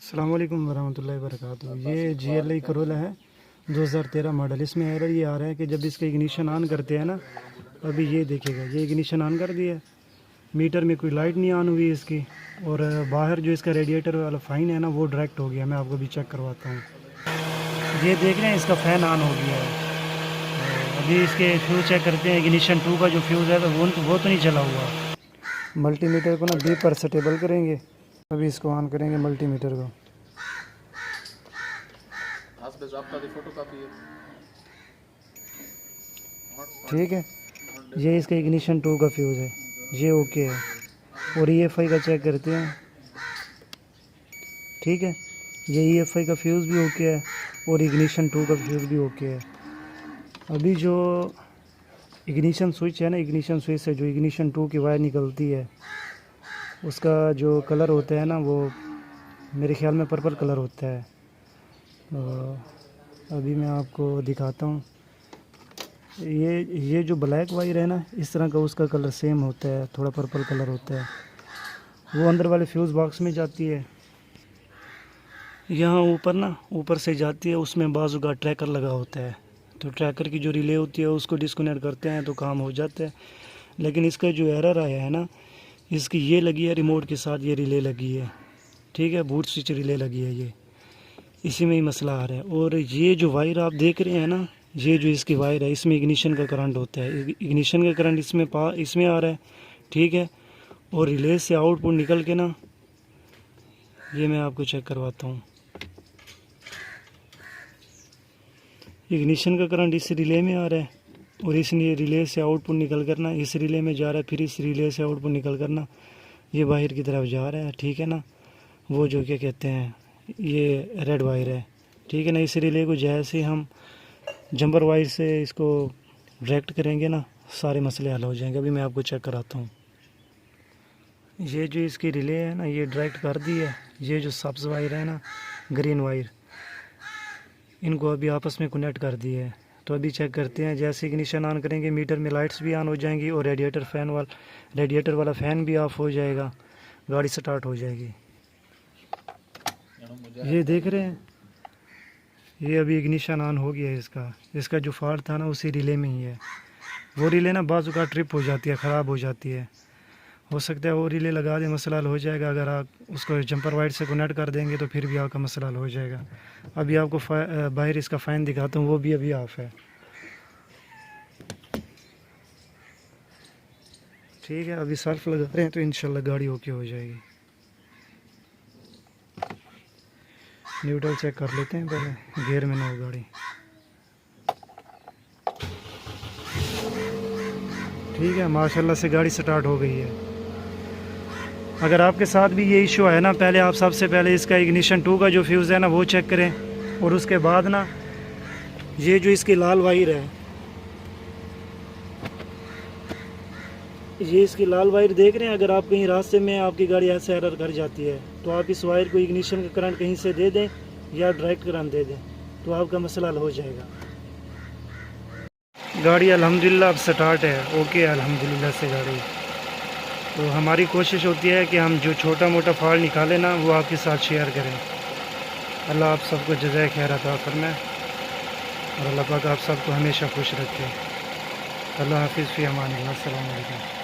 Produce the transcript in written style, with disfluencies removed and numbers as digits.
अस्सलाम वालेकुम वरहमतुल्लाहि वबरकातुहू। ये GLI करोला है 2013 मॉडल। इसमें एरर ये आ रहा है कि जब इसका इग्निशन ऑन करते हैं ना, अभी ये देखिएगा, ये इग्निशन ऑन कर दिया, मीटर में कोई लाइट नहीं ऑन हुई इसकी, और बाहर जो इसका रेडिएटर वाला फ़ाइन है ना, वो डायरेक्ट हो गया। मैं आपको भी चेक करवाता हूँ। ये देख रहे हैं, इसका फ़ैन ऑन हो गया है। अभी इसके फ्यूज़ चेक करते हैं। इग्निशन 2 का जो फ्यूज़ है तो वो तो नहीं चला हुआ। मल्टीमीटर को ना B पर स्टेबल करेंगे। अभी इसको ऑन करेंगे मल्टीमीटर को। ठीक है, ये इसका इग्निशन 2 का फ्यूज़ है, ये ओके है। और EFI का चेक करते हैं। ठीक है, ये EFI का फ्यूज़ भी ओके है और इग्निशन 2 का फ्यूज़ भी ओके है। अभी जो इग्निशन स्विच है ना, इग्निशन स्विच से जो इग्निशन 2 की वायर निकलती है, उसका जो कलर होता है ना, वो मेरे ख्याल में पर्पल कलर होता है। अभी मैं आपको दिखाता हूँ। ये जो ब्लैक वायर है ना, इस तरह का उसका कलर सेम होता है, थोड़ा पर्पल कलर होता है। वो अंदर वाले फ्यूज़ बॉक्स में जाती है। यहाँ ऊपर ना, ऊपर से जाती है, उसमें बाजू का ट्रैकर लगा होता है। तो ट्रैकर की जो रिले होती है उसको डिस्कनेक्ट करते हैं तो काम हो जाता है। लेकिन इसका जो एरर आया है ना, इसकी ये लगी है रिमोट के साथ, ये रिले लगी है। ठीक है, बूट स्विच रिले लगी है, ये इसी में ही मसला आ रहा है। और ये जो वायर आप देख रहे हैं ना, ये जो इसकी वायर है, इसमें इग्निशन का करंट होता है। इग्निशन का करंट इसमें आ रहा है। ठीक है, और रिले से आउटपुट निकल के ना, ये मैं आपको चेक करवाता हूँ। इग्निशन का करंट इस रिले में आ रहा है और इस रिले से आउटपुट निकल कर ना इस रिले में जा रहा है, फिर इस रिले से आउटपुट निकल कर ना ये बाहर की तरफ जा रहा है। ठीक है ना, वो जो क्या कहते हैं, ये रेड वायर है। ठीक है ना, इस रिले को जैसे हम जंपर वायर से इसको डायरेक्ट करेंगे ना, सारे मसले हल हो जाएंगे। अभी मैं आपको चेक कराता हूँ। ये जो इसकी रिले है ना, ये डायरेक्ट कर दी है। ये जो सब्ज़ वायर है ना, ग्रीन वायर, इनको अभी आपस में कनेक्ट कर दिए है। तो अभी चेक करते हैं। जैसे इग्निशन ऑन करेंगे, मीटर में लाइट्स भी ऑन हो जाएंगी और रेडिएटर वाला फ़ैन भी ऑफ हो जाएगा, गाड़ी स्टार्ट हो जाएगी। ये देख रहे हैं, ये अभी इग्निशन ऑन हो गया है। इसका जो फॉल्ट था ना, उसी रिले में ही है। वो रिले ना बाजू का ट्रिप हो जाती है, ख़राब हो जाती है। हो सकता है वो रिले लगा दे, मसला हल हो जाएगा। अगर आप उसको जंपर वायर से कनेक्ट कर देंगे तो फिर भी आपका मसला हल हो जाएगा। अभी आपको बाहर इसका फ़ैन दिखाता हूँ, वो भी अभी ऑफ है। ठीक है, अभी सर्फ लगा रहे हैं तो इंशाल्लाह गाड़ी ओके हो जाएगी। न्यूट्रल चेक कर लेते हैं पहले, गियर में ना हो गाड़ी। ठीक है, माशाल्लाह से गाड़ी स्टार्ट हो गई है। अगर आपके साथ भी ये इशू है ना, पहले आप सबसे पहले इसका इग्निशन 2 का जो फ्यूज़ है ना, वो चेक करें। और उसके बाद ना, ये जो इसकी लाल वायर है, ये इसकी लाल वायर देख रहे हैं। अगर आप कहीं रास्ते में आपकी गाड़ी ऐसे एरर कर जाती है तो आप इस वायर को इग्निशन का करंट कहीं से दे दें या डायरेक्ट करंट दे दें, तो आपका मसला हल हो जाएगा। गाड़ी अल्हम्दुलिल्लाह अब स्टार्ट है, ओके अल्हम्दुलिल्लाह से गाड़ी। तो हमारी कोशिश होती है कि हम जो छोटा मोटा फॉल्ट निकालें ना, वो आपके साथ शेयर करें। अल्लाह आप सबको जज़ाए खैर अता फरमाए और अल्लाह पाक आप सबको हमेशा खुश रखे। अल्लाह हाफिज़ फ़ी अमान अल्लाह। अस्सलाम वालेकुम।